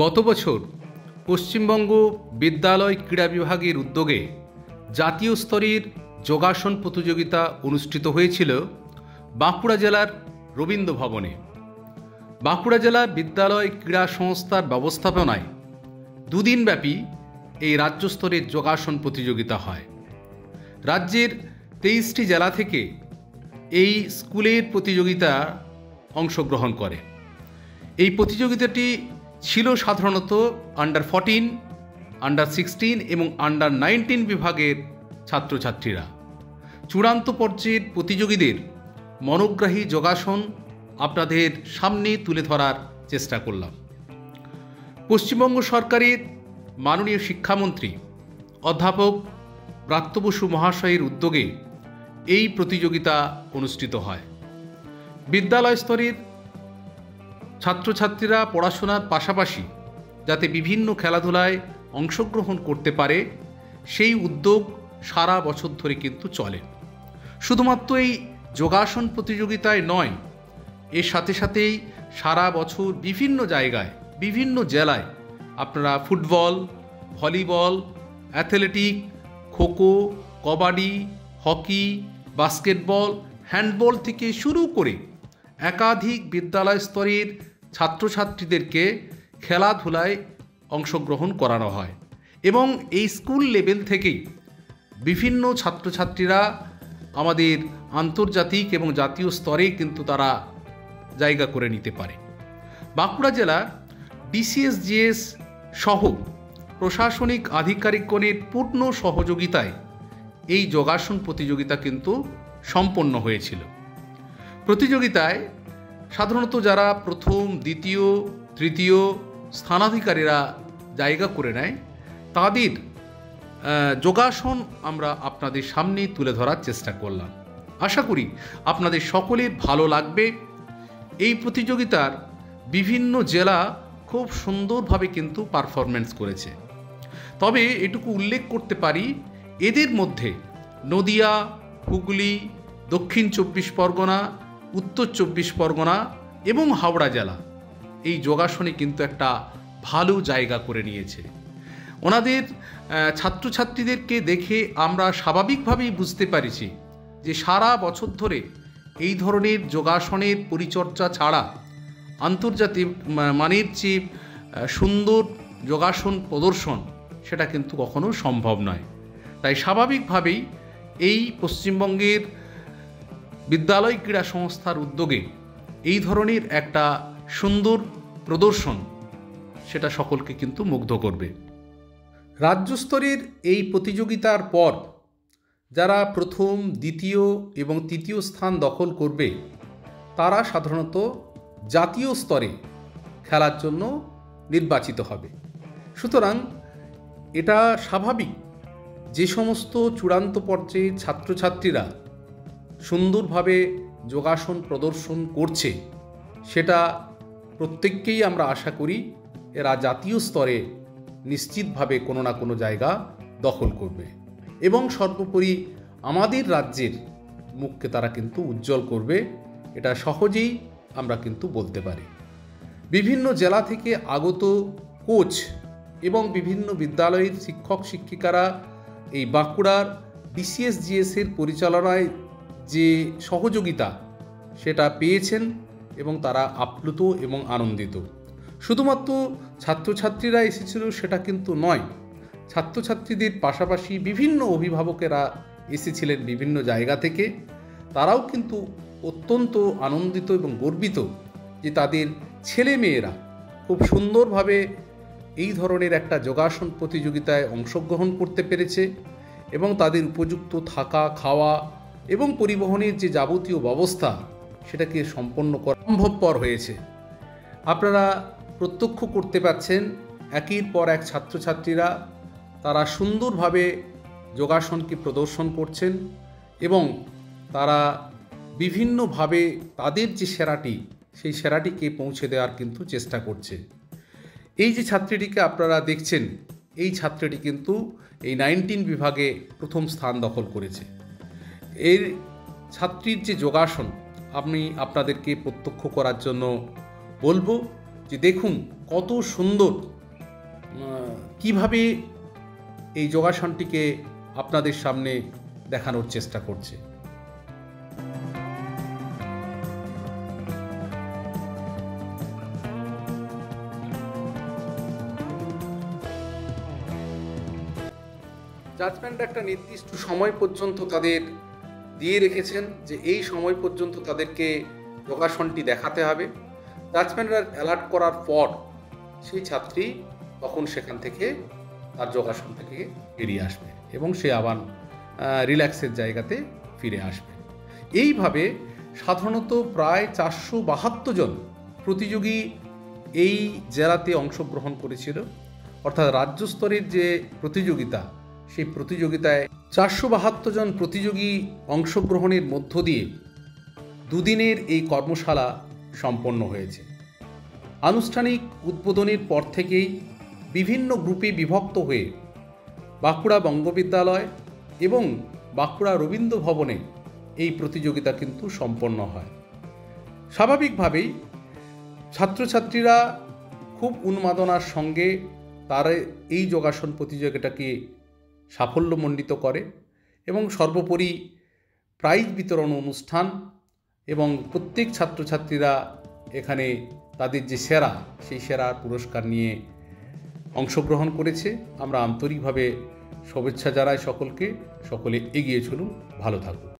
গত বছর পশ্চিমবঙ্গ বিদ্যালয় ক্রীড়া বিভাগের উদ্যোগে জাতীয় স্তরের যোগাসন প্রতিযোগিতা অনুষ্ঠিত হয়েছিল বাঁকুড়া জেলার রবীন্দ্র ভবনে। বাঁকুড়া জেলা বিদ্যালয় ক্রীড়া সংস্থার ব্যবস্থাপনায় দুদিনব্যাপী এই রাজ্য স্তরের যোগাসন প্রতিযোগিতা হয়। রাজ্যের 23টি জেলা থেকে এই স্কুলের প্রতিযোগিতা অংশগ্রহণ করে। এই প্রতিযোগিতাটি ছিল সাধারণত আন্ডার 14, আন্ডার 16 এবং আন্ডার 19 বিভাগের ছাত্রছাত্রীরা। চূড়ান্ত পর্যায়ের প্রতিযোগীদের মনোগ্রাহী যোগাসন আপনাদের সামনে তুলে ধরার চেষ্টা করলাম। পশ্চিমবঙ্গ সরকারের মাননীয় শিক্ষামন্ত্রী অধ্যাপক ব্রাত্য বসু মহাশয়ের উদ্যোগে এই প্রতিযোগিতা অনুষ্ঠিত হয়। বিদ্যালয় স্তরের ছাত্রছাত্রীরা পড়াশোনার পাশাপাশি যাতে বিভিন্ন খেলাধুলায় অংশগ্রহণ করতে পারে সেই উদ্যোগ সারা বছর ধরে কিন্তু চলে। শুধুমাত্র এই যোগাসন প্রতিযোগিতায় নয়, এর সাথে সাথেই সারা বছর বিভিন্ন জায়গায় বিভিন্ন জেলায় আপনারা football, volleyball, athletic, kho kho, kabaddi, hockey, basketball, handball থেকে শুরু করে একাধিক বিদ্যালয় স্তরের ছাত্রছাত্রীদেরকে খেলাধুলায় অংশগ্রহণ করানো হয় এবং এই স্কুল লেভেল থেকেই বিভিন্ন ছাত্রছাত্রীরা আমাদের আন্তর্জাতিক এবং জাতীয় স্তরে কিন্তু তারা জায়গা করে নিতে পারে। বাঁকুড়া জেলার ডিসিএসজিএস সহ প্রশাসনিক আধিকারিকগণের পূর্ণ সহযোগিতায় এই যোগাসন প্রতিযোগিতা কিন্তু সম্পন্ন হয়েছিল। প্রতিযোগিতায় সাধারণত যারা প্রথম, দ্বিতীয়, তৃতীয় স্থানাধিকারীরা জায়গা করে নেয় তাদের যোগাসন আমরা আপনাদের সামনে তুলে ধরার চেষ্টা করলাম। আশা করি আপনাদের সকলের ভালো লাগবে। এই প্রতিযোগিতার বিভিন্ন জেলা খুব সুন্দরভাবে কিন্তু পারফরমেন্স করেছে। তবে এটুকু উল্লেখ করতে পারি, এদের মধ্যে নদিয়া, হুগলি, দক্ষিণ 24 পরগনা, উত্তর 24 পরগনা এবং হাওড়া জেলা এই যোগাসনে কিন্তু একটা ভালো জায়গা করে নিয়েছে। ওনাদের ছাত্রছাত্রীদেরকে দেখে আমরা স্বাভাবিকভাবেই বুঝতে পারছি যে সারা বছর ধরে এই ধরনের যোগাসনের পরিচর্যা ছাড়া আন্তর্জাতিক মানের যে সুন্দর যোগাসন প্রদর্শন সেটা কিন্তু কখনো সম্ভব নয়। তাই স্বাভাবিকভাবেই এই পশ্চিমবঙ্গের বিদ্যালয় ক্রীড়া সংস্থার উদ্যোগে এই ধরনের একটা সুন্দর প্রদর্শন সেটা সকলকে কিন্তু মুগ্ধ করবে। রাজ্য স্তরের এই প্রতিযোগিতার পর যারা প্রথম, দ্বিতীয় এবং তৃতীয় স্থান দখল করবে তারা সাধারণত জাতীয় স্তরে খেলার জন্য নির্বাচিত হবে। সুতরাং এটা স্বাভাবিক যে সমস্ত চূড়ান্ত পর্যায়ে ছাত্রছাত্রীরা সুন্দরভাবে যোগাসন প্রদর্শন করছে সেটা প্রত্যেককেই আমরা আশা করি এরা জাতীয় স্তরে নিশ্চিতভাবে কোনো না কোনো জায়গা দখল করবে এবং সর্বোপরি আমাদের রাজ্যের মুখকে তারা কিন্তু উজ্জ্বল করবে, এটা সহজেই আমরা কিন্তু বলতে পারি। বিভিন্ন জেলা থেকে আগত কোচ এবং বিভিন্ন বিদ্যালয়ের শিক্ষক শিক্ষিকারা এই বাঁকুড়ার ডিসিএসজিএসের পরিচালনায় যে সহযোগিতা সেটা পেয়েছেন এবং তারা আপ্লুত এবং আনন্দিত। শুধুমাত্র ছাত্রছাত্রীরা এসেছিল সেটা কিন্তু নয়, ছাত্রছাত্রীদের পাশাপাশি বিভিন্ন অভিভাবকেরা এসেছিলেন বিভিন্ন জায়গা থেকে। তারাও কিন্তু অত্যন্ত আনন্দিত এবং গর্বিত যে তাদের ছেলে মেয়েরা খুব সুন্দরভাবে এই ধরনের একটা যোগাসন প্রতিযোগিতায় অংশগ্রহণ করতে পেরেছে এবং তাদের উপযুক্ত থাকা, খাওয়া এবং পরিবহনের যে যাবতীয় ব্যবস্থা সেটাকে সম্পন্ন করা সম্ভবপর হয়েছে। আপনারা প্রত্যক্ষ করতে পাচ্ছেন একের পর এক ছাত্রছাত্রীরা তারা সুন্দরভাবে যোগাসনকে প্রদর্শন করছেন এবং তারা বিভিন্নভাবে তাদের যে সেরাটি সেই সেরাটিকে পৌঁছে দেওয়ার কিন্তু চেষ্টা করছে। এই যে ছাত্রীটিকে আপনারা দেখছেন এই ছাত্রীটি কিন্তু এই 19 বিভাগে প্রথম স্থান দখল করেছে। এর ছাত্রীর যে যোগাসন আমি আপনাদেরকে প্রত্যক্ষ করার জন্য বলবো যে দেখুন কত সুন্দর কিভাবে এই যোগাসনটিকে আপনাদের সামনে দেখানোর চেষ্টা করছে। জাজমেন্ট একটা নির্দিষ্ট সময় পর্যন্ত তাদের দিয়ে রেখেছেন যে এই সময় পর্যন্ত তাদেরকে যোগাসনটি দেখাতে হবে। জাজমেন্টরা অ্যালার্ট করার পর সেই ছাত্রী তখন সেখান থেকে তার যোগাসন থেকে বেরিয়ে আসবে এবং সে আবার রিল্যাক্সের জায়গাতে ফিরে আসবে। এইভাবে সাধারণত প্রায় 472 জন প্রতিযোগী এই জেলাতে অংশগ্রহণ করেছিল। অর্থাৎ রাজ্য স্তরের যে প্রতিযোগিতা, সেই প্রতিযোগিতায় 472 জন প্রতিযোগী অংশগ্রহণের মধ্য দিয়ে দুদিনের এই কর্মশালা সম্পন্ন হয়েছে। আনুষ্ঠানিক উদ্বোধনের পর থেকেই বিভিন্ন গ্রুপে বিভক্ত হয়ে বাঁকুড়া বঙ্গবিদ্যালয় এবং বাঁকুড়া রবীন্দ্র ভবনে এই প্রতিযোগিতা কিন্তু সম্পন্ন হয়। স্বাভাবিকভাবেই ছাত্রছাত্রীরা খুব উন্মাদনার সঙ্গে তারা এই যোগাসন প্রতিযোগিতাকে সাফল্যমণ্ডিত করে এবং সর্বোপরি প্রাইজ বিতরণ অনুষ্ঠান এবং প্রত্যেক ছাত্রছাত্রীরা এখানে তাদের যে সেরা, সেই সেরা পুরস্কার নিয়ে অংশগ্রহণ করেছে। আমরা আন্তরিকভাবে শুভেচ্ছা জানাই সকলকে। সকলে এগিয়ে চলুন, ভালো থাকুন।